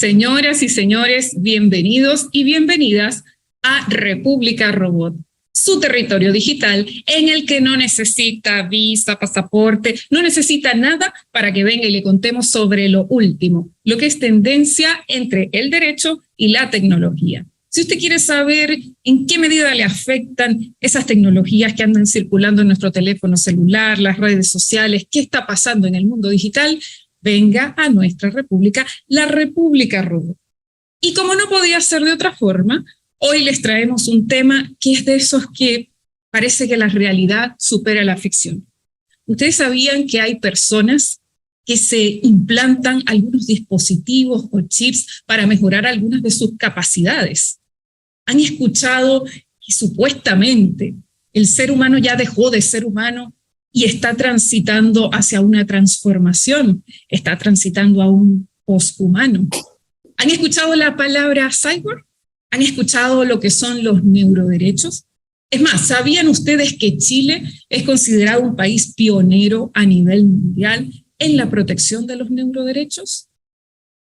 Señoras y señores, bienvenidos y bienvenidas a República Robot, su territorio digital en el que no necesita visa, pasaporte, no necesita nada para que venga y le contemos sobre lo último, lo que es tendencia entre el derecho y la tecnología. Si usted quiere saber en qué medida le afectan esas tecnologías que andan circulando en nuestro teléfono celular, las redes sociales, qué está pasando en el mundo digital, venga a nuestra república, la República Robot. Y como no podía ser de otra forma, hoy les traemos un tema que es de esos que parece que la realidad supera la ficción. ¿Ustedes sabían que hay personas que se implantan algunos dispositivos o chips para mejorar algunas de sus capacidades? ¿Han escuchado que supuestamente el ser humano ya dejó de ser humano y está transitando hacia una transformación, está transitando a un poshumano? ¿Han escuchado la palabra cyborg? ¿Han escuchado lo que son los neuroderechos? Es más, ¿sabían ustedes que Chile es considerado un país pionero a nivel mundial en la protección de los neuroderechos?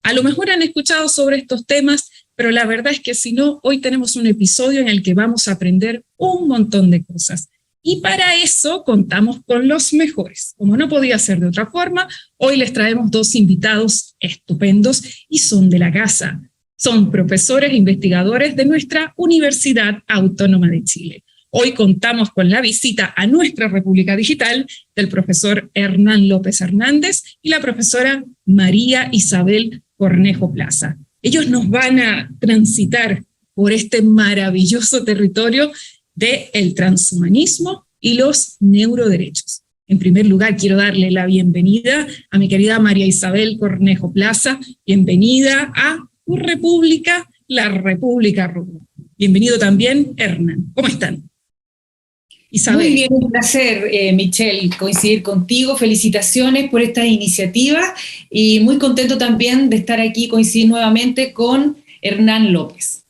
A lo mejor han escuchado sobre estos temas, pero la verdad es que si no, hoy tenemos un episodio en el que vamos a aprender un montón de cosas. Y para eso contamos con los mejores. Como no podía ser de otra forma, hoy les traemos dos invitados estupendos y son de la casa. Son profesores e investigadores de nuestra Universidad Autónoma de Chile. Hoy contamos con la visita a nuestra República Digital del profesor Hernán López Hernández y la profesora María Isabel Cornejo Plaza. Ellos nos van a transitar por este maravilloso territorio del transhumanismo y los neuroderechos. En primer lugar, quiero darle la bienvenida a mi querida María Isabel Cornejo Plaza. Bienvenida a tu república, la República Robot. Bienvenido también, Hernán. ¿Cómo están? Isabel. Muy bien, un placer, Michelle, coincidir contigo. Felicitaciones por esta iniciativa y muy contento también de estar aquí, coincidir nuevamente con Hernán López.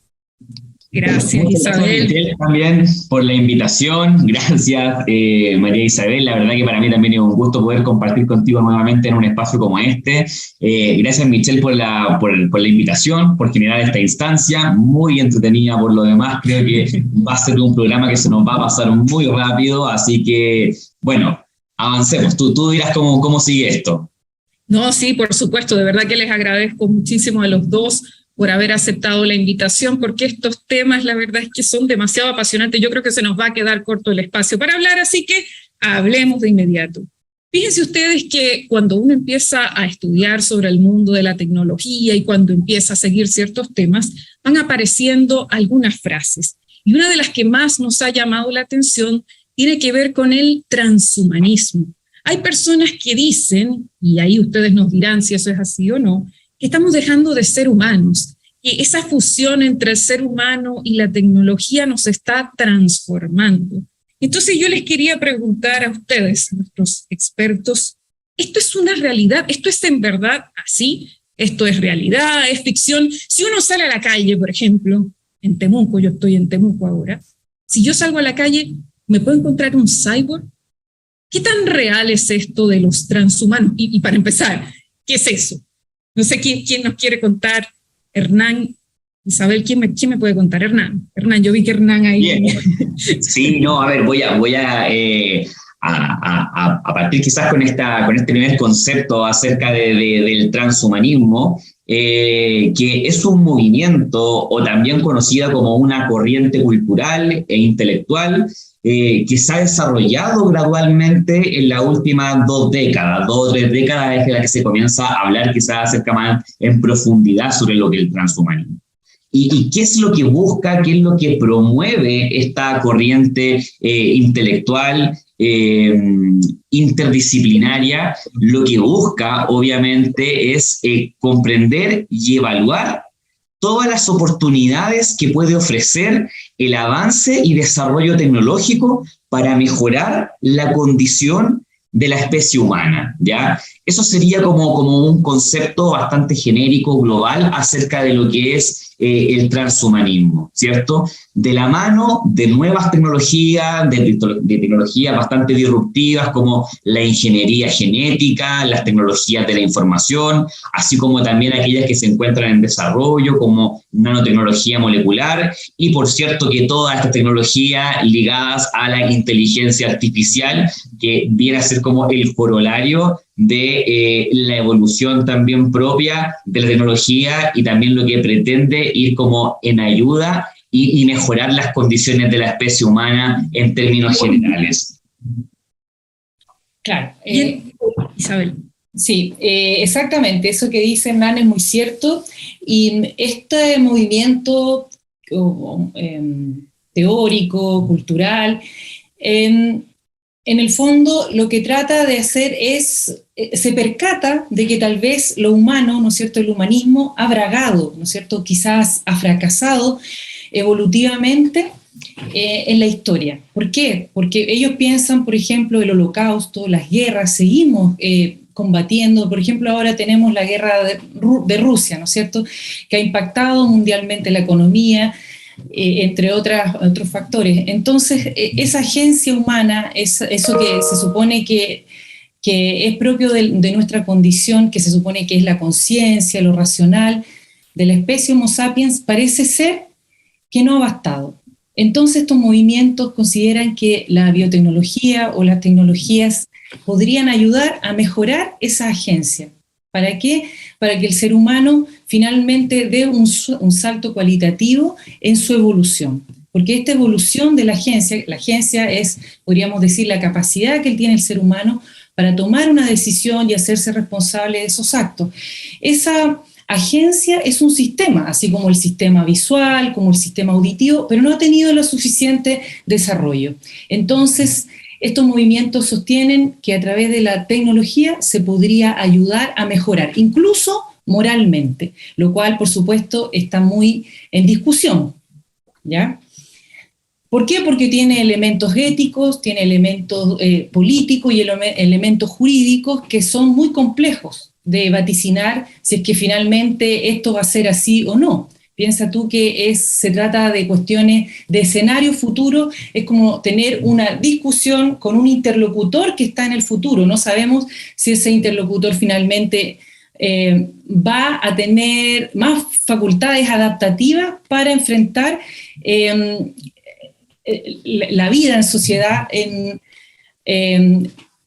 Gracias, Isabel. También por la invitación. Gracias, María Isabel. La verdad que para mí también es un gusto poder compartir contigo nuevamente en un espacio como este. Gracias, Michelle, por la invitación, por generar esta instancia. Muy entretenida por lo demás. Creo que va a ser un programa que se nos va a pasar muy rápido. Así que, bueno, avancemos. Tú dirás cómo sigue esto. No, sí, por supuesto. De verdad que les agradezco muchísimo a los dos por haber aceptado la invitación, porque estos temas, la verdad es que son demasiado apasionantes. Yo creo que se nos va a quedar corto el espacio para hablar, así que hablemos de inmediato. Fíjense ustedes que cuando uno empieza a estudiar sobre el mundo de la tecnología y cuando empieza a seguir ciertos temas, van apareciendo algunas frases. Y una de las que más nos ha llamado la atención tiene que ver con el transhumanismo. Hay personas que dicen, y ahí ustedes nos dirán si eso es así o no, que estamos dejando de ser humanos, que esa fusión entre el ser humano y la tecnología nos está transformando. Entonces yo les quería preguntar a ustedes, nuestros expertos, ¿esto es una realidad? ¿Esto es en verdad así? ¿Esto es realidad? ¿Es ficción? Si uno sale a la calle, por ejemplo, en Temuco, yo estoy en Temuco ahora, si yo salgo a la calle, ¿me puedo encontrar un cyborg? ¿Qué tan real es esto de los transhumanos? Y para empezar, ¿qué es eso? No sé quién nos quiere contar. Hernán, Isabel, ¿quién me puede contar? Hernán, yo vi que Hernán ahí. Bien. Sí, no, a ver, voy a partir quizás con este primer concepto acerca del transhumanismo, que es un movimiento o también conocida como una corriente cultural e intelectual que se ha desarrollado gradualmente en las últimas 2 décadas, 2 o 3 décadas es la que se comienza a hablar quizás acerca más en profundidad sobre lo que es el transhumanismo. ¿Y qué es lo que busca, qué es lo que promueve esta corriente intelectual interdisciplinaria? Lo que busca, obviamente, es comprender y evaluar todas las oportunidades que puede ofrecer el avance y desarrollo tecnológico para mejorar la condición de la especie humana, ¿ya? Eso sería como un concepto bastante genérico, global, acerca de lo que es el transhumanismo, ¿cierto? De la mano de nuevas tecnologías, de tecnologías bastante disruptivas como la ingeniería genética, las tecnologías de la información, así como también aquellas que se encuentran en desarrollo, como nanotecnología molecular, y por cierto que todas estas tecnologías ligadas a la inteligencia artificial, que viene a ser como el corolario de la evolución también propia de la tecnología y también lo que pretende ir como en ayuda y mejorar las condiciones de la especie humana en términos generales. Claro. Isabel. Sí, exactamente, eso que dice Hernán es muy cierto, y este movimiento teórico, cultural, en el fondo lo que trata de hacer es, se percata de que tal vez lo humano, ¿no es cierto?, el humanismo ha bragado, ¿no es cierto?, quizás ha fracasado evolutivamente en la historia. ¿Por qué? Porque ellos piensan, por ejemplo, el Holocausto, las guerras, seguimos combatiendo, por ejemplo, ahora tenemos la guerra de Rusia, ¿no es cierto?, que ha impactado mundialmente la economía, entre otros factores. Entonces, esa agencia humana, eso que se supone que es propio de nuestra condición, que se supone que es la conciencia, lo racional de la especie Homo sapiens, parece ser que no ha bastado. Entonces, estos movimientos consideran que la biotecnología o las tecnologías podrían ayudar a mejorar esa agencia. ¿Para qué? Para que el ser humano finalmente dé un salto cualitativo en su evolución. Porque esta evolución de la agencia es, podríamos decir, la capacidad que tiene el ser humano para tomar una decisión y hacerse responsable de esos actos. Esa agencia es un sistema, así como el sistema visual, como el sistema auditivo, pero no ha tenido lo suficiente desarrollo. Entonces, estos movimientos sostienen que a través de la tecnología se podría ayudar a mejorar, incluso moralmente, lo cual, por supuesto, está muy en discusión, ¿ya? ¿Por qué? Porque tiene elementos éticos, tiene elementos políticos y elementos jurídicos que son muy complejos de vaticinar si es que finalmente esto va a ser así o no. Piensa tú que se trata de cuestiones de escenario futuro, es como tener una discusión con un interlocutor que está en el futuro. No sabemos si ese interlocutor finalmente va a tener más facultades adaptativas para enfrentar la vida en sociedad.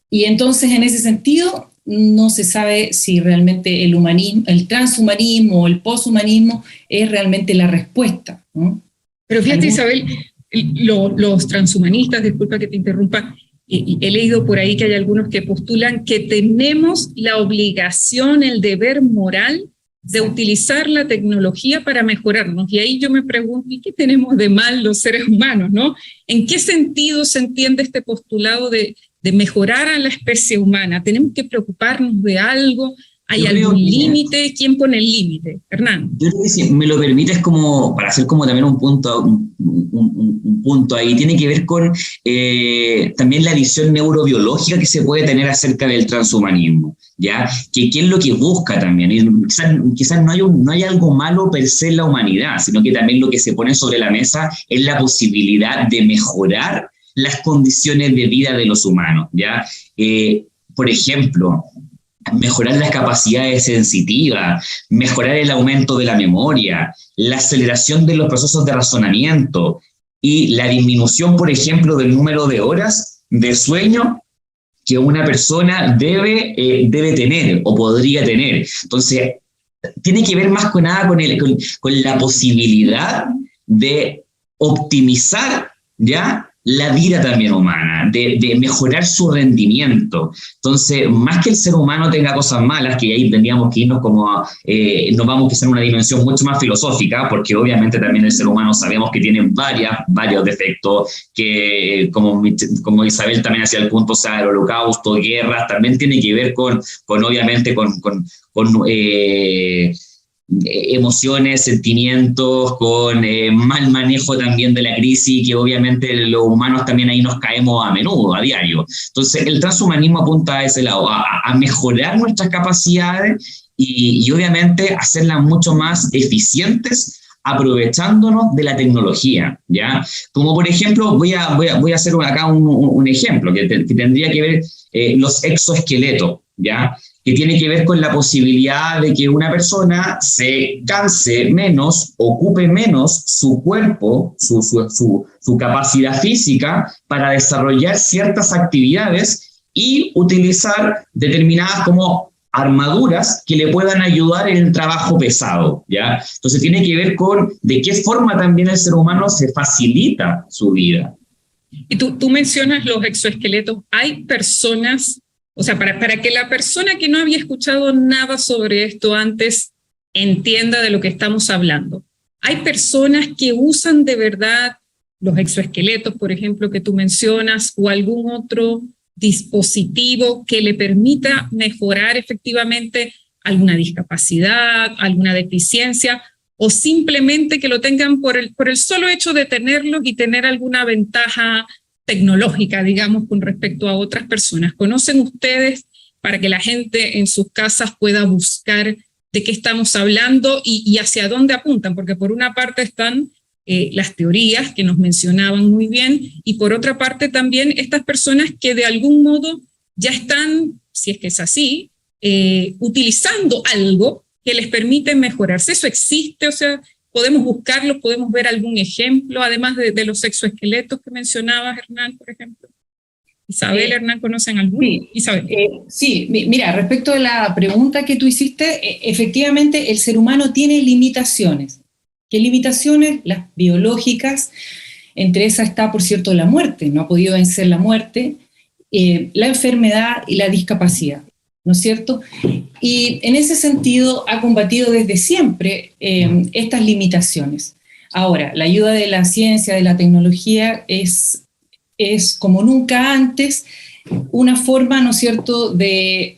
Y entonces, en ese sentido, no se sabe si realmente el humanismo, el transhumanismo o el poshumanismo es realmente la respuesta, ¿no? Pero fíjate, Isabel, los transhumanistas, disculpa que te interrumpa, he leído por ahí que hay algunos que postulan que tenemos la obligación, el deber moral de utilizar la tecnología para mejorarnos. Y ahí yo me pregunto, ¿y qué tenemos de mal los seres humanos, no? ¿En qué sentido se entiende este postulado de mejorar a la especie humana? ¿Tenemos que preocuparnos de algo? ¿Hay algún límite? ¿Quién pone el límite? Hernán. Yo creo que si me lo permites, como para hacer como también un punto ahí, tiene que ver con también la visión neurobiológica que se puede tener acerca del transhumanismo, ¿ya? ¿Qué es lo que busca también? Y quizás no hay algo malo per se en la humanidad, sino que también lo que se pone sobre la mesa es la posibilidad de mejorar las condiciones de vida de los humanos, ¿ya? Por ejemplo, mejorar las capacidades sensitivas, mejorar el aumento de la memoria, la aceleración de los procesos de razonamiento y la disminución, por ejemplo, del número de horas de sueño que una persona debe tener o podría tener. Entonces, tiene que ver más que nada con la posibilidad de optimizar, ¿ya?, la vida también humana, de mejorar su rendimiento. Entonces, más que el ser humano tenga cosas malas, que ahí tendríamos que irnos como, nos vamos quizá en una dimensión mucho más filosófica, porque obviamente también el ser humano sabemos que tiene varios defectos, que como Isabel también hacía el punto, o sea, el holocausto, guerras, también tiene que ver con obviamente, con emociones, sentimientos, con mal manejo también de la crisis, que obviamente los humanos también ahí nos caemos a menudo, a diario. Entonces, el transhumanismo apunta a ese lado, a mejorar nuestras capacidades y obviamente hacerlas mucho más eficientes, aprovechándonos de la tecnología, ¿ya? Como por ejemplo, voy a hacer acá un ejemplo que tendría que ver los exoesqueletos, ¿ya? Que tiene que ver con la posibilidad de que una persona se canse menos, ocupe menos su cuerpo, su capacidad física para desarrollar ciertas actividades y utilizar determinadas como armaduras que le puedan ayudar en el trabajo pesado, ¿ya? Entonces tiene que ver con de qué forma también el ser humano se facilita su vida. Y tú mencionas los exoesqueletos. Hay personas, o sea, para que la persona que no había escuchado nada sobre esto antes entienda de lo que estamos hablando, hay personas que usan de verdad los exoesqueletos, por ejemplo, que tú mencionas, o algún otro dispositivo que le permita mejorar efectivamente alguna discapacidad, alguna deficiencia, o simplemente que lo tengan por el solo hecho de tenerlo y tener alguna ventaja tecnológica, digamos, con respecto a otras personas. ¿Conocen ustedes, para que la gente en sus casas pueda buscar de qué estamos hablando y hacia dónde apuntan? Porque por una parte están las teorías que nos mencionaban muy bien, y por otra parte también estas personas que de algún modo ya están, si es que es así, utilizando algo que les permite mejorarse. Eso existe, o sea, podemos buscarlo, podemos ver algún ejemplo, además de los exoesqueletos que mencionabas, Hernán, por ejemplo. Isabel, Hernán, ¿conocen alguno? Sí, Isabel. Sí, mira, respecto a la pregunta que tú hiciste, efectivamente el ser humano tiene limitaciones. ¿Qué limitaciones? Las biológicas. Entre esas está, por cierto, la muerte. No ha podido vencer la muerte, la enfermedad y la discapacidad, ¿no es cierto? Y en ese sentido ha combatido desde siempre estas limitaciones. Ahora, la ayuda de la ciencia, de la tecnología, es como nunca antes una forma, ¿no es cierto?, de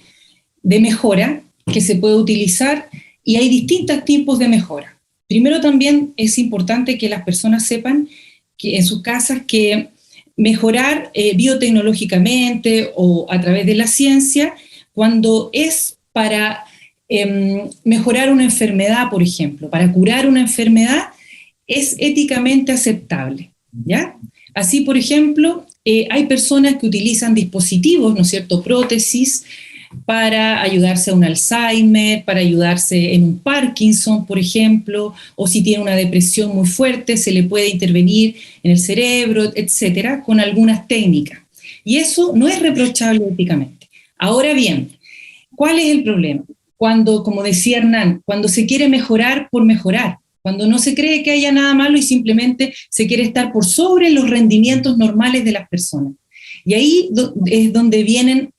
mejora que se puede utilizar, y hay distintos tipos de mejora. Primero, también es importante que las personas sepan que en sus casas que mejorar biotecnológicamente o a través de la ciencia, cuando es para mejorar una enfermedad, por ejemplo, para curar una enfermedad, es éticamente aceptable, ¿ya? Así, por ejemplo, hay personas que utilizan dispositivos, ¿no es cierto?, prótesis, para ayudarse a un Alzheimer, para ayudarse en un Parkinson, por ejemplo, o si tiene una depresión muy fuerte, se le puede intervenir en el cerebro, etcétera, con algunas técnicas. Y eso no es reprochable éticamente. Ahora bien, ¿cuál es el problema? Cuando, como decía Hernán, cuando se quiere mejorar por mejorar, cuando no se cree que haya nada malo y simplemente se quiere estar por sobre los rendimientos normales de las personas. Y ahí es donde vienen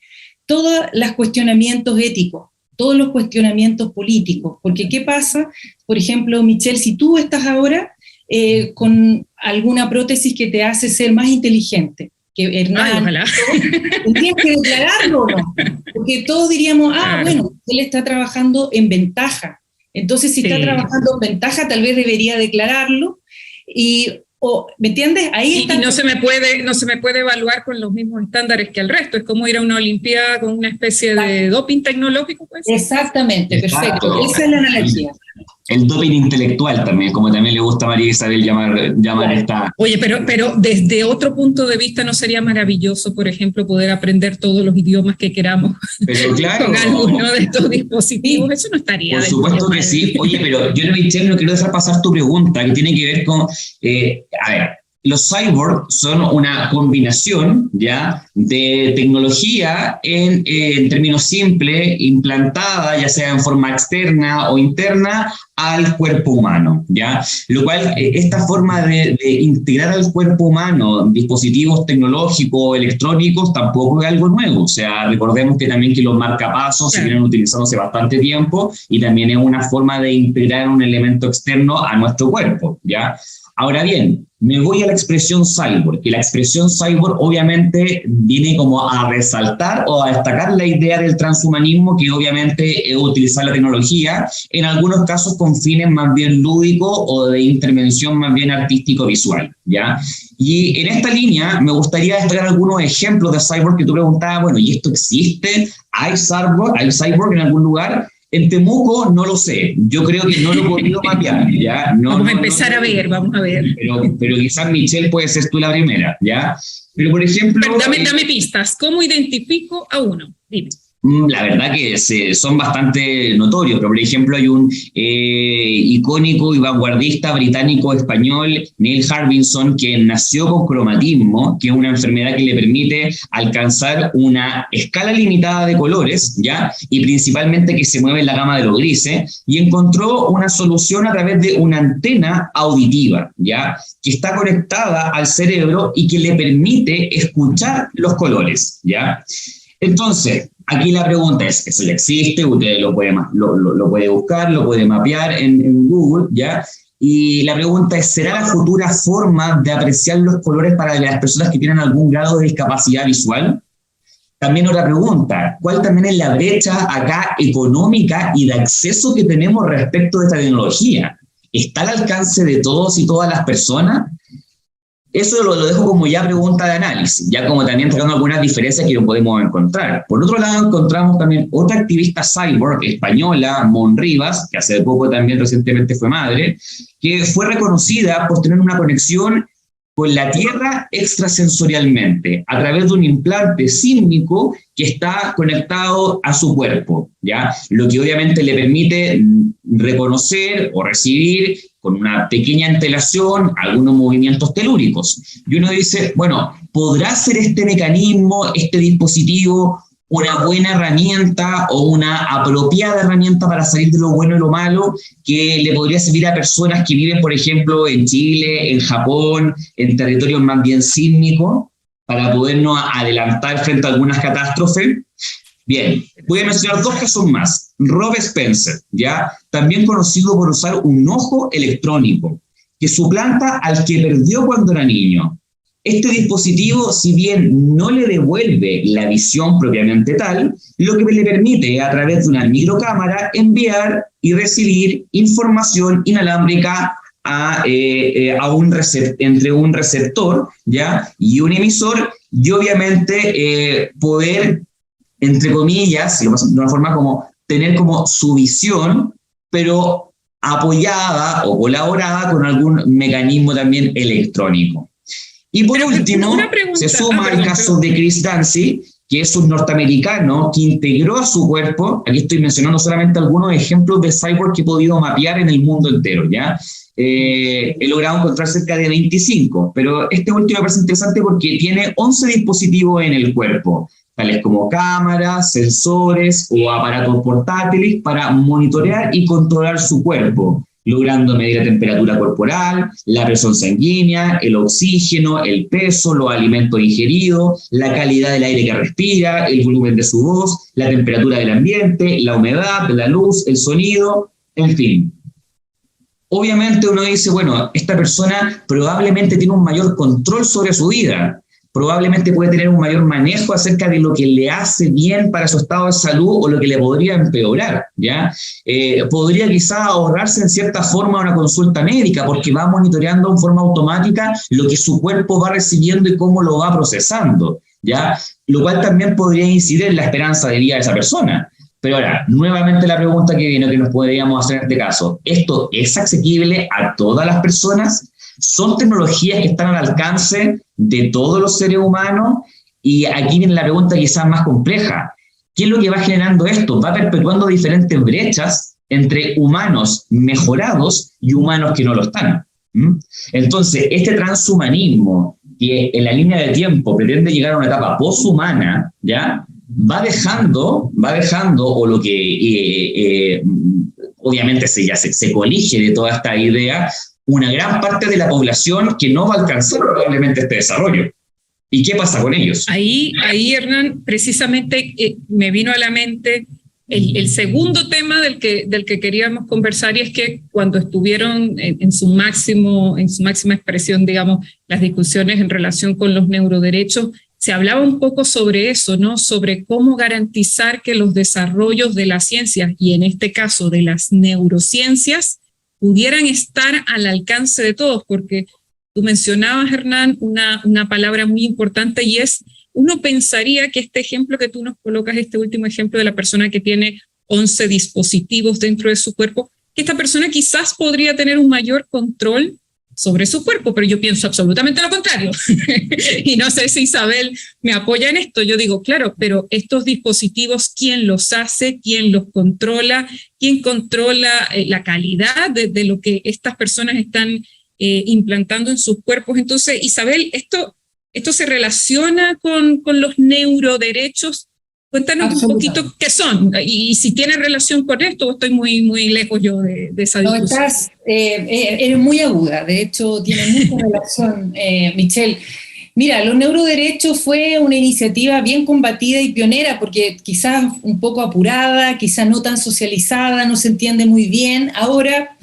todos los cuestionamientos éticos, todos los cuestionamientos políticos, porque ¿qué pasa? Por ejemplo, Michelle, si tú estás ahora con alguna prótesis que te hace ser más inteligente, que Hernán, tendrías que declararlo o no, porque todos diríamos, bueno, él está trabajando en ventaja, entonces si está trabajando en ventaja tal vez debería declararlo, ¿me entiendes? Ahí está. Y no se me puede evaluar con los mismos estándares que el resto. Es como ir a una olimpiada con una especie de doping tecnológico, pues. Exactamente, Exacto. Perfecto. Esa es la analogía. El doping intelectual también, como también le gusta a María Isabel llamar esta. Oye, pero desde otro punto de vista, ¿no sería maravilloso, por ejemplo, poder aprender todos los idiomas que queramos pero claro, con alguno de estos dispositivos? Eso no estaría. Por supuesto que sí. Oye, pero yo, Michelle, no quiero dejar pasar tu pregunta, que tiene que ver con, a ver, los cyborgs son una combinación, ¿ya?, de tecnología en términos simples, implantada, ya sea en forma externa o interna, al cuerpo humano, ¿ya? Lo cual, esta forma de integrar al cuerpo humano dispositivos tecnológicos, electrónicos, tampoco es algo nuevo. O sea, recordemos que también que los marcapasos se vienen utilizando hace bastante tiempo y también es una forma de integrar un elemento externo a nuestro cuerpo, ¿ya? Ahora bien, me voy a la expresión cyborg, que la expresión cyborg obviamente viene como a resaltar o a destacar la idea del transhumanismo, que obviamente es utilizar la tecnología, en algunos casos con fines más bien lúdicos o de intervención más bien artístico-visual, ¿ya? Y en esta línea me gustaría destacar algunos ejemplos de cyborg que tú preguntabas, bueno, ¿y esto existe? ¿Hay cyborg en algún lugar? En Temuco no lo sé, yo creo que no lo he podido mapear, ¿ya? Vamos a empezar a ver. Pero quizás Michelle puede ser tú la primera, ¿ya? Pero por ejemplo... Pero dame pistas, ¿cómo identifico a uno? Dime. La verdad que son bastante notorios, pero por ejemplo hay un icónico y vanguardista británico-español, Neil Harbinson, que nació con cromatismo, que es una enfermedad que le permite alcanzar una escala limitada de colores, ¿ya? Y principalmente que se mueve en la gama de los grises, y encontró una solución a través de una antena auditiva, ¿ya? Que está conectada al cerebro y que le permite escuchar los colores, ¿ya? Entonces, aquí la pregunta es, ¿eso ya existe? Usted lo puede buscar, lo puede mapear en Google, ¿ya? Y la pregunta es, ¿será la futura forma de apreciar los colores para las personas que tienen algún grado de discapacidad visual? También otra pregunta, ¿cuál también es la brecha acá económica y de acceso que tenemos respecto de esta tecnología? ¿Está al alcance de todos y todas las personas? Eso lo dejo como ya pregunta de análisis, ya como también tratando algunas diferencias que no podemos encontrar. Por otro lado, encontramos también otra activista cyborg española, Mon Rivas, que hace poco también recientemente fue madre, que fue reconocida por tener una conexión con la Tierra extrasensorialmente, a través de un implante sísmico que está conectado a su cuerpo, ¿ya? Lo que obviamente le permite reconocer o recibir con una pequeña antelación algunos movimientos telúricos. Y uno dice, bueno, ¿podrá ser este mecanismo, este dispositivo, una buena herramienta o una apropiada herramienta para salir de lo bueno y lo malo que le podría servir a personas que viven, por ejemplo, en Chile, en Japón, en territorios más bien sísmicos, para podernos adelantar frente a algunas catástrofes? Bien, voy a mencionar dos casos más. Rob Spencer, ¿ya? También conocido por usar un ojo electrónico, que suplanta al que perdió cuando era niño. Este dispositivo, si bien no le devuelve la visión propiamente tal, lo que le permite a través de una microcámara enviar y recibir información inalámbrica entre un receptor, ¿ya? Y un emisor, y obviamente poder, entre comillas, de una forma como tener como su visión, pero apoyada o colaborada con algún mecanismo también electrónico. Y por último, se suma el caso de Chris Dancy, que es un norteamericano que integró a su cuerpo, aquí estoy mencionando solamente algunos ejemplos de cyborg que he podido mapear en el mundo entero, ¿ya? He logrado encontrar cerca de 25, pero este último me parece interesante porque tiene 11 dispositivos en el cuerpo, tales como cámaras, sensores o aparatos portátiles para monitorear y controlar su cuerpo, logrando medir la temperatura corporal, la presión sanguínea, el oxígeno, el peso, los alimentos ingeridos, la calidad del aire que respira, el volumen de su voz, la temperatura del ambiente, la humedad, la luz, el sonido, en fin. Obviamente uno dice, bueno, esta persona probablemente tiene un mayor control sobre su vida, probablemente puede tener un mayor manejo acerca de lo que le hace bien para su estado de salud o lo que le podría empeorar, ¿ya? Podría quizás ahorrarse en cierta forma una consulta médica porque va monitoreando en forma automática lo que su cuerpo va recibiendo y cómo lo va procesando, ¿ya? Lo cual también podría incidir en la esperanza de vida de esa persona. Pero ahora, nuevamente la pregunta que viene que nos podríamos hacer en este caso, ¿esto es asequible a todas las personas? ¿Son tecnologías que están al alcance de todos los seres humanos? Y aquí viene la pregunta quizás más compleja. ¿Qué es lo que va generando esto? Va perpetuando diferentes brechas entre humanos mejorados y humanos que no lo están. Entonces, este transhumanismo que en la línea de tiempo pretende llegar a una etapa poshumana, ¿ya? Va dejando, o lo que obviamente se colige de toda esta idea, una gran parte de la población que no va a alcanzar probablemente este desarrollo. ¿Y qué pasa con ellos? Ahí Hernán, precisamente me vino a la mente el segundo tema del que queríamos conversar, y es que cuando estuvieron en su máxima expresión, digamos, las discusiones en relación con los neuroderechos, se hablaba un poco sobre eso, ¿no? Sobre cómo garantizar que los desarrollos de las ciencias, y en este caso de las neurociencias, pudieran estar al alcance de todos, porque tú mencionabas, Hernán, una palabra muy importante, y es, uno pensaría que este ejemplo que tú nos colocas, este último ejemplo de la persona que tiene 11 dispositivos dentro de su cuerpo, que esta persona quizás podría tener un mayor control sobre su cuerpo, pero yo pienso absolutamente lo contrario. Y no sé si Isabel me apoya en esto. Yo digo, claro, pero estos dispositivos, ¿quién los hace? ¿Quién los controla? ¿Quién controla la calidad de lo que estas personas están implantando en sus cuerpos? Entonces, Isabel, ¿esto se relaciona con los neuroderechos? Cuéntanos un poquito qué son, y si tiene relación con esto, o estoy muy lejos yo de esa discusión. No, eres muy aguda, de hecho tiene mucha relación, Michelle. Mira, los neuroderechos fue una iniciativa bien combatida y pionera, porque quizás un poco apurada, quizás no tan socializada, no se entiende muy bien. Ahora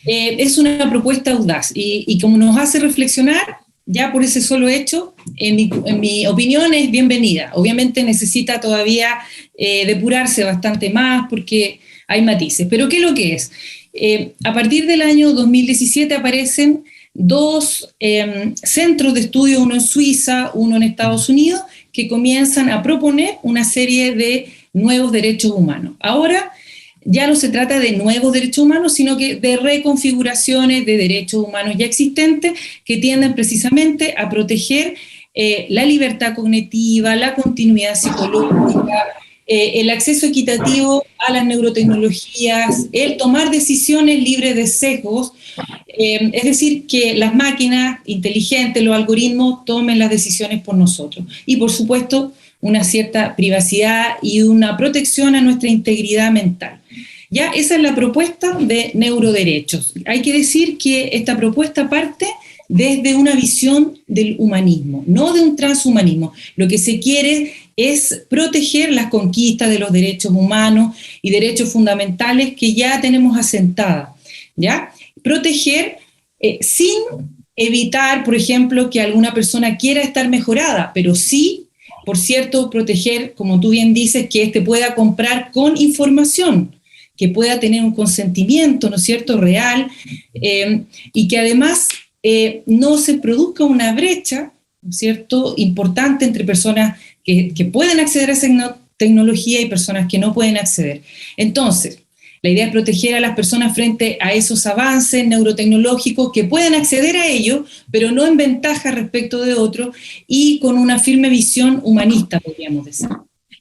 es una propuesta audaz, y como nos hace reflexionar, ya por ese solo hecho, en mi opinión es bienvenida. Obviamente necesita todavía depurarse bastante más porque hay matices. Pero ¿qué es lo que es? A partir del año 2017 aparecen dos centros de estudio, uno en Suiza, uno en Estados Unidos, que comienzan a proponer una serie de nuevos derechos humanos. Ahora ya no se trata de nuevos derechos humanos, sino que de reconfiguraciones de derechos humanos ya existentes que tienden precisamente a proteger la libertad cognitiva, la continuidad psicológica, el acceso equitativo a las neurotecnologías, el tomar decisiones libres de sesgos, es decir, que las máquinas inteligentes, los algoritmos, tomen las decisiones por nosotros. Y por supuesto, una cierta privacidad y una protección a nuestra integridad mental. Ya, esa es la propuesta de neuroderechos. Hay que decir que esta propuesta parte desde una visión del humanismo, no de un transhumanismo. Lo que se quiere es proteger las conquistas de los derechos humanos y derechos fundamentales que ya tenemos asentadas, ¿ya? Proteger sin evitar, por ejemplo, que alguna persona quiera estar mejorada, pero sí, por cierto, proteger, como tú bien dices, que éste pueda comprar con información, que pueda tener un consentimiento, ¿no es cierto?, real, y que además no se produzca una brecha, ¿no es cierto?, importante entre personas que pueden acceder a esa tecnología y personas que no pueden acceder. Entonces, la idea es proteger a las personas frente a esos avances neurotecnológicos que pueden acceder a ellos, pero no en ventaja respecto de otros, y con una firme visión humanista, podríamos decir.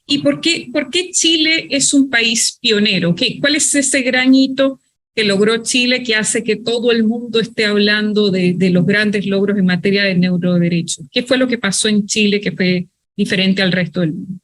¿Y por qué Chile es un país pionero? ¿Cuál es ese gran hito que logró Chile que hace que todo el mundo esté hablando de los grandes logros en materia de neuroderechos? ¿Qué fue lo que pasó en Chile que fue diferente al resto del mundo?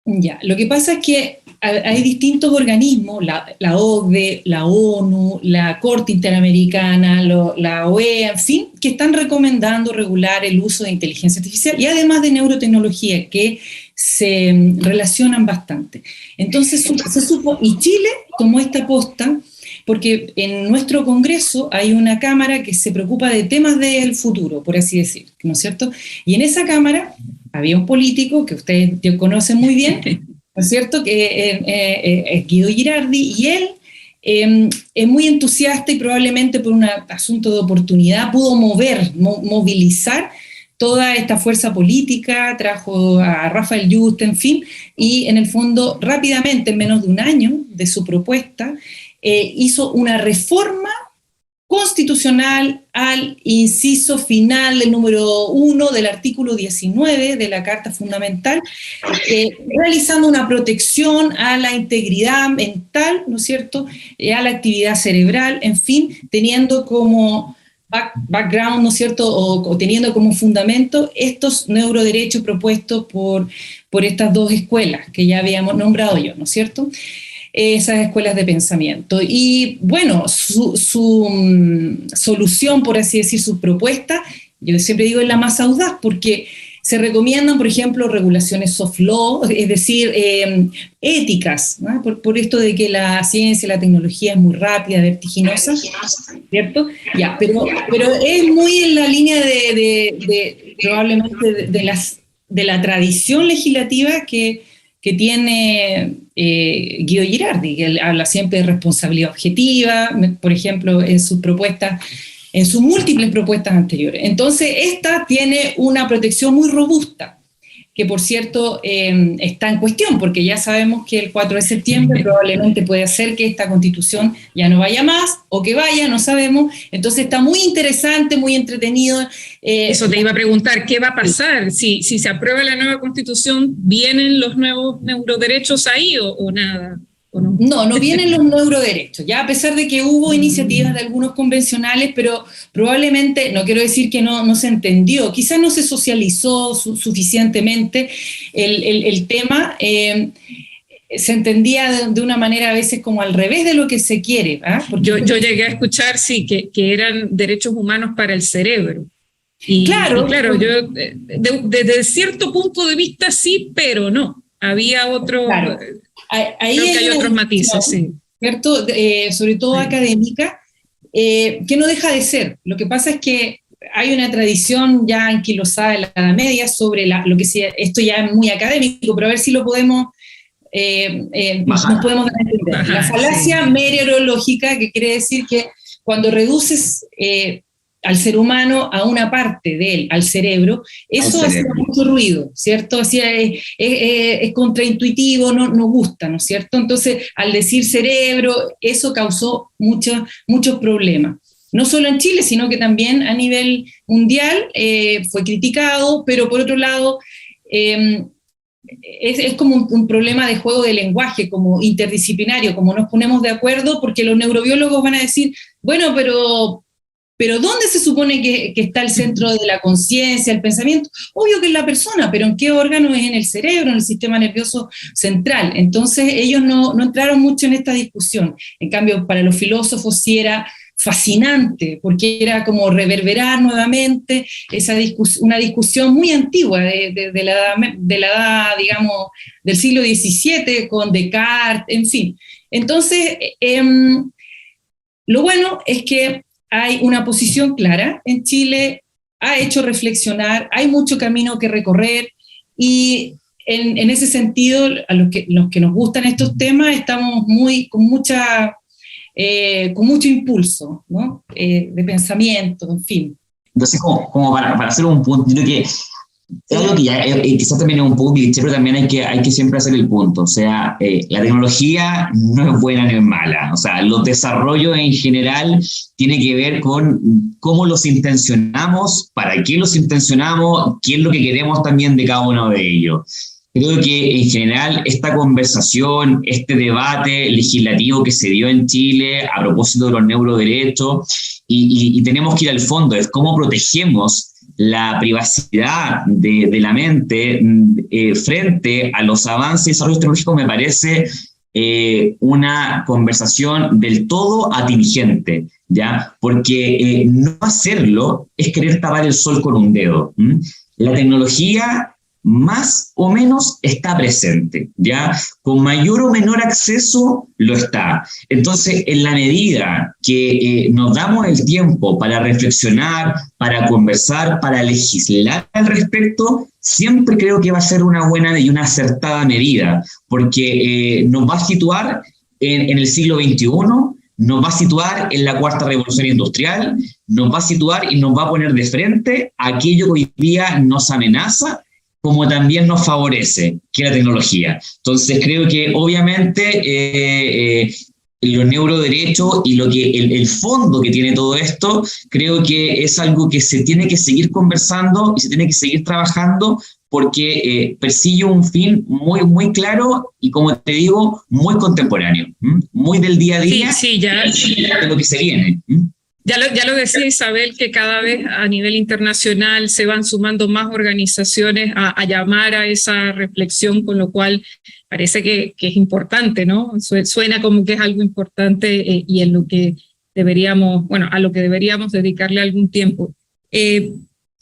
Ya, lo que pasa es que hay distintos organismos, la OCDE, la ONU, la Corte Interamericana, la OEA, en fin, que están recomendando regular el uso de inteligencia artificial y además de neurotecnología, que se relacionan bastante. Entonces se supo, y Chile tomó esta posta, porque en nuestro Congreso hay una Cámara que se preocupa de temas del futuro, por así decir, ¿no es cierto? Y en esa Cámara había un político que ustedes conocen muy bien, ¿no es cierto?, que es Guido Girardi, y él es muy entusiasta y probablemente por un asunto de oportunidad pudo movilizar toda esta fuerza política, trajo a Rafael Yuste, en fin, y en el fondo rápidamente, en menos de un año de su propuesta, hizo una reforma constitucional al inciso final del número 1 del artículo 19 de la Carta Fundamental, realizando una protección a la integridad mental, ¿no es cierto?, a la actividad cerebral, en fin, teniendo como background, ¿no es cierto?, o teniendo como fundamento estos neuroderechos propuestos por estas dos escuelas que ya habíamos nombrado yo, ¿no es cierto?, esas escuelas de pensamiento. Y bueno, su solución, por así decir, su propuesta, yo siempre digo, es la más audaz, porque Se recomiendan, por ejemplo, regulaciones soft law, es decir, éticas, ¿no? Por esto de que la ciencia, la tecnología es muy rápida, vertiginosa, ¿cierto? Ya, pero es muy en la línea probablemente de la tradición legislativa que tiene Guido Girardi, que él habla siempre de responsabilidad objetiva, por ejemplo, en sus propuestas, en sus múltiples propuestas anteriores. Entonces, esta tiene una protección muy robusta, que por cierto está en cuestión, porque ya sabemos que el 4 de septiembre probablemente puede ser que esta Constitución ya no vaya más, o que vaya, no sabemos. Entonces está muy interesante, muy entretenido. Eso te iba a preguntar, ¿qué va a pasar? Si se aprueba la nueva Constitución, ¿vienen los nuevos neuroderechos ahí o nada? ¿O no? No vienen los neuroderechos, ya a pesar de que hubo iniciativas de algunos convencionales, pero probablemente, no quiero decir que no se entendió, quizás no se socializó suficientemente el tema, se entendía de una manera a veces como al revés de lo que se quiere. Yo llegué a escuchar, sí, que eran derechos humanos para el cerebro. Claro, yo desde cierto punto de vista sí, pero no. Había otro... Claro. Ahí creo que hay otros matices, sí. ¿Cierto? Sobre todo académica, que no deja de ser. Lo que pasa es que hay una tradición ya anquilosada en la Edad Media sobre lo que sea, esto ya es muy académico, pero a ver si lo podemos, nos podemos dar a entender. La falacia mereológica, que quiere decir que cuando reduces al ser humano a una parte de él, al cerebro, eso hace mucho ruido, ¿cierto? Así es contraintuitivo, no gusta, ¿no es cierto? Entonces, al decir cerebro, eso causó muchos problemas. No solo en Chile, sino que también a nivel mundial fue criticado, pero por otro lado, es como un problema de juego de lenguaje, como interdisciplinario, como nos ponemos de acuerdo, porque los neurobiólogos van a decir, bueno, pero ¿dónde se supone que está el centro de la conciencia, el pensamiento? Obvio que es la persona, pero ¿en qué órgano es? En el cerebro, en el sistema nervioso central. Entonces ellos no entraron mucho en esta discusión. En cambio, para los filósofos sí era fascinante, porque era como reverberar nuevamente una discusión muy antigua de la edad, digamos, del siglo XVII, con Descartes, en fin. Entonces, lo bueno es que hay una posición clara en Chile, ha hecho reflexionar, hay mucho camino que recorrer, y en ese sentido, a los que nos gustan estos temas, estamos con mucho impulso, ¿no? De pensamiento, en fin. Entonces, como para hacer un punto, yo creo que es algo que ya quizás también es un poco cliché, pero también hay que siempre hacer el punto. O sea, la tecnología no es buena ni es mala. O sea, los desarrollos en general tiene que ver con cómo los intencionamos, para qué los intencionamos, qué es lo que queremos también de cada uno de ellos. Creo que en general esta conversación, este debate legislativo que se dio en Chile a propósito de los neuroderechos, y tenemos que ir al fondo, es cómo protegemos la privacidad de la mente frente a los avances y desarrollos tecnológicos, me parece una conversación del todo atingente, ¿ya? Porque no hacerlo es querer tapar el sol con un dedo. La tecnología más o menos está presente, ¿ya? Con mayor o menor acceso lo está. Entonces, en la medida que nos damos el tiempo para reflexionar, para conversar, para legislar al respecto, siempre creo que va a ser una buena y una acertada medida, porque nos va a situar en el siglo XXI, nos va a situar en la cuarta revolución industrial, nos va a situar y nos va a poner de frente a aquello que hoy día nos amenaza, como también nos favorece, que es la tecnología. Entonces creo que obviamente los neuroderechos y el fondo que tiene todo esto, creo que es algo que se tiene que seguir conversando y se tiene que seguir trabajando, porque persigue un fin muy, muy claro y, como te digo, muy contemporáneo, muy del día a día, sí, ya, de lo que se viene. Ya lo decía Isabel, que cada vez a nivel internacional se van sumando más organizaciones a llamar a esa reflexión, con lo cual parece que es importante, ¿no? Suena como que es algo importante y en lo que a lo que deberíamos dedicarle algún tiempo.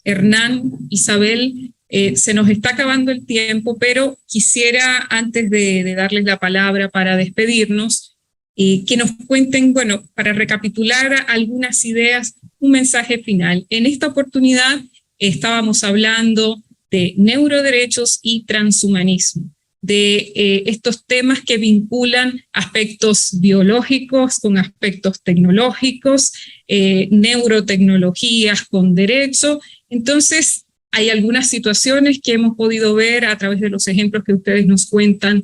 Hernán, Isabel, Se nos está acabando el tiempo, pero quisiera, antes de darles la palabra para despedirnos, que nos cuenten, bueno, para recapitular algunas ideas, un mensaje final. En esta oportunidad estábamos hablando de neuroderechos y transhumanismo, de estos temas que vinculan aspectos biológicos con aspectos tecnológicos, neurotecnologías con derecho. Entonces, hay algunas situaciones que hemos podido ver a través de los ejemplos que ustedes nos cuentan,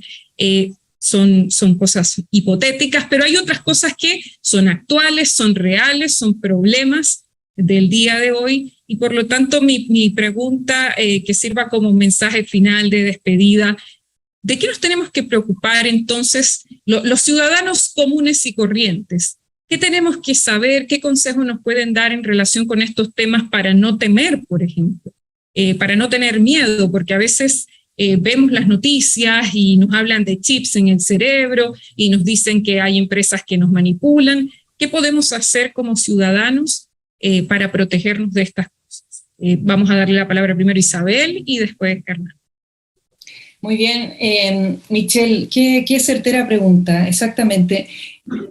son cosas hipotéticas, pero hay otras cosas que son actuales, son reales, son problemas del día de hoy, y por lo tanto mi pregunta, que sirva como mensaje final de despedida: ¿de qué nos tenemos que preocupar entonces los ciudadanos comunes y corrientes? ¿Qué tenemos que saber? ¿Qué consejos nos pueden dar en relación con estos temas para no temer, por ejemplo? Para no tener miedo, porque a veces vemos las noticias y nos hablan de chips en el cerebro y nos dicen que hay empresas que nos manipulan. ¿Qué podemos hacer como ciudadanos para protegernos de estas cosas? Vamos a darle la palabra primero a Isabel y después a Hernán. Muy bien, Michelle, qué certera pregunta, exactamente.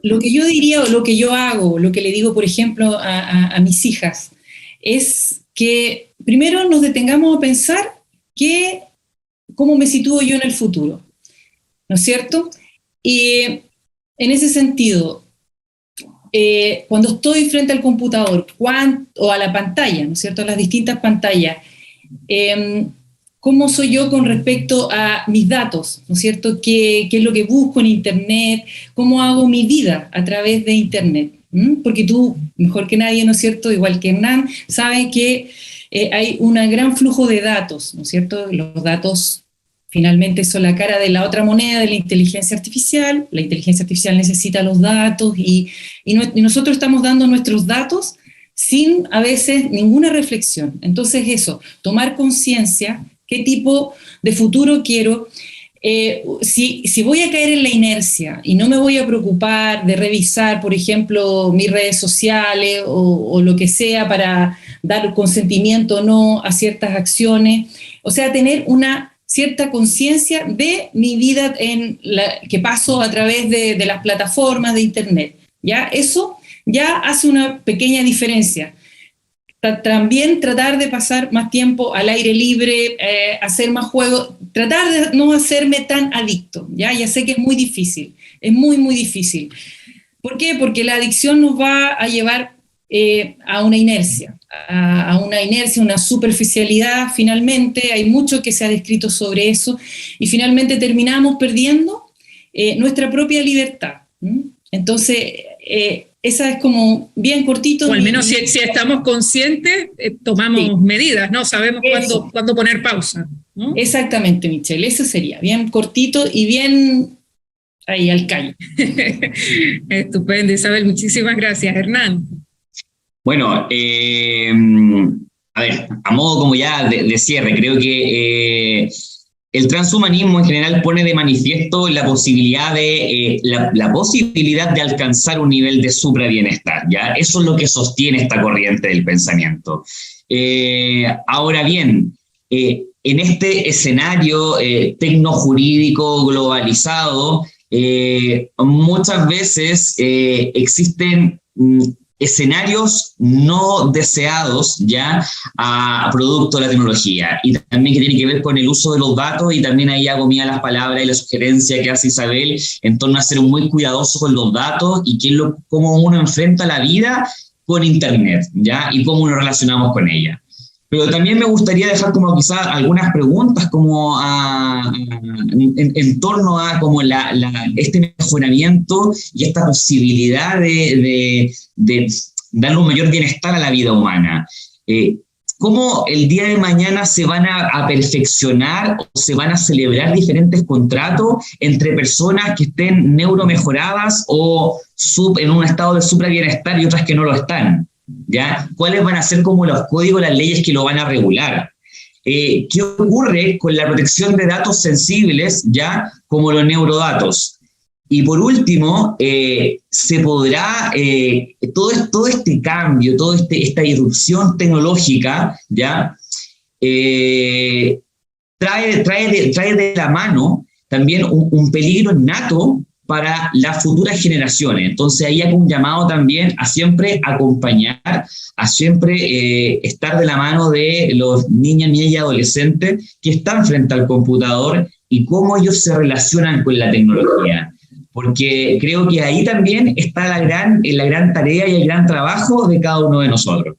Lo que yo diría, o lo que yo hago, lo que le digo, por ejemplo, a mis hijas, es que primero nos detengamos a pensar cómo me sitúo yo en el futuro, ¿no es cierto? Y en ese sentido, cuando estoy frente al computador o a la pantalla, ¿no es cierto?, a las distintas pantallas, ¿cómo soy yo con respecto a mis datos? ¿No es cierto? ¿Qué es lo que busco en Internet? ¿Cómo hago mi vida a través de Internet? Porque tú, mejor que nadie, ¿no es cierto?, igual que Hernán, sabe que hay un gran flujo de datos, ¿no es cierto? Los datos finalmente son la cara de la otra moneda de la inteligencia artificial. La inteligencia artificial necesita los datos y nosotros estamos dando nuestros datos sin a veces ninguna reflexión. Entonces eso, tomar conciencia, qué tipo de futuro quiero. Si voy a caer en la inercia y no me voy a preocupar de revisar, por ejemplo, mis redes sociales o lo que sea para dar consentimiento o no a ciertas acciones, o sea, tener una cierta conciencia de mi vida que paso a través de las plataformas de Internet, ¿ya? Eso ya hace una pequeña diferencia. También tratar de pasar más tiempo al aire libre, hacer más juegos, tratar de no hacerme tan adicto, ¿ya? Ya sé que es muy difícil, es muy, muy difícil. ¿Por qué? Porque la adicción nos va a llevar a una inercia, una superficialidad finalmente. Hay mucho que se ha descrito sobre eso, y finalmente terminamos perdiendo nuestra propia libertad. Entonces, esa es como bien cortito. O al menos si estamos conscientes, tomamos medidas, ¿no? Sabemos cuándo poner pausa, ¿no? Exactamente, Michelle, eso sería, bien cortito y bien ahí al calle. Estupendo, Isabel, muchísimas gracias. Hernán. Bueno, a ver, a modo como ya de cierre, creo que el transhumanismo en general pone de manifiesto la posibilidad de alcanzar un nivel de suprabienestar, ¿ya? Eso es lo que sostiene esta corriente del pensamiento. Ahora bien, en este escenario tecnojurídico globalizado, muchas veces existen escenarios no deseados ya a producto de la tecnología, y también que tiene que ver con el uso de los datos, y también ahí hago mía las palabras y la sugerencia que hace Isabel en torno a ser muy cuidadoso con los datos y cómo uno enfrenta la vida con Internet, ¿ya? Y cómo nos relacionamos con ella. Pero también me gustaría dejar como quizás algunas preguntas como en torno a como este mejoramiento y esta posibilidad de darle un mayor bienestar a la vida humana. ¿Cómo el día de mañana se van a perfeccionar o se van a celebrar diferentes contratos entre personas que estén neuromejoradas o en un estado de suprabienestar y otras que no lo están? ¿Ya? ¿Cuáles van a ser como los códigos, las leyes que lo van a regular? ¿Qué ocurre con la protección de datos sensibles, ya como los neurodatos? Y por último, se podrá, todo este cambio, esta irrupción tecnológica, ¿ya? trae de la mano también un peligro innato para las futuras generaciones. Entonces ahí hay un llamado también a siempre acompañar, a siempre estar de la mano de los niñas, niñas y adolescentes que están frente al computador y cómo ellos se relacionan con la tecnología. Porque creo que ahí también está la gran tarea y el gran trabajo de cada uno de nosotros.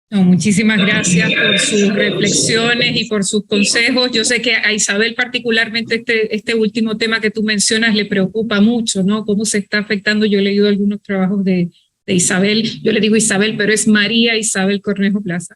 No, muchísimas gracias por sus reflexiones y por sus consejos. Yo sé que a Isabel particularmente este último tema que tú mencionas le preocupa mucho, ¿no? Cómo se está afectando. Yo he leído algunos trabajos de Isabel. Yo le digo Isabel, pero es María Isabel Cornejo Plaza.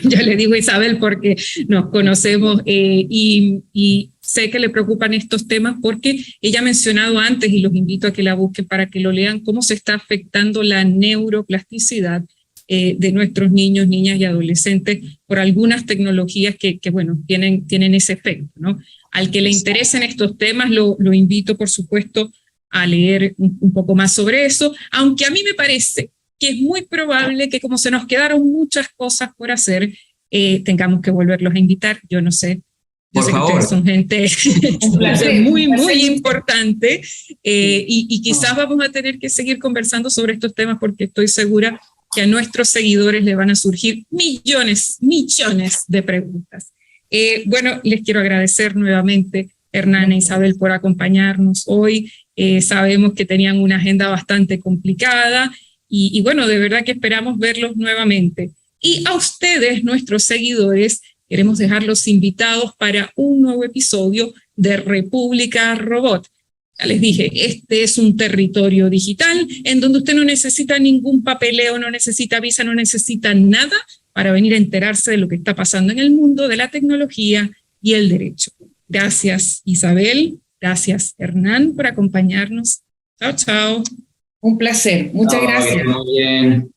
Yo le digo Isabel porque nos conocemos y sé que le preocupan estos temas porque ella ha mencionado antes, y los invito a que la busquen para que lo lean, cómo se está afectando la neuroplasticidad de nuestros niños, niñas y adolescentes por algunas tecnologías que bueno, tienen ese efecto, ¿no? Al que le interesen estos temas, lo invito, por supuesto, a leer un poco más sobre eso, aunque a mí me parece que es muy probable que como se nos quedaron muchas cosas por hacer, tengamos que volverlos a invitar. Yo no sé. Yo sé que ustedes son gente muy, muy importante y quizás vamos a tener que seguir conversando sobre estos temas porque estoy segura que a nuestros seguidores le van a surgir millones de preguntas. Bueno, les quiero agradecer nuevamente, Hernán e Isabel, por acompañarnos hoy. Sabemos que tenían una agenda bastante complicada y bueno, de verdad que esperamos verlos nuevamente. Y a ustedes, nuestros seguidores, queremos dejarlos invitados para un nuevo episodio de República Robot. Ya les dije, este es un territorio digital en donde usted no necesita ningún papeleo, no necesita visa, no necesita nada para venir a enterarse de lo que está pasando en el mundo de la tecnología y el derecho. Gracias, Isabel. Gracias, Hernán, por acompañarnos. Chao, chao. Un placer. Muchas gracias. Muy bien.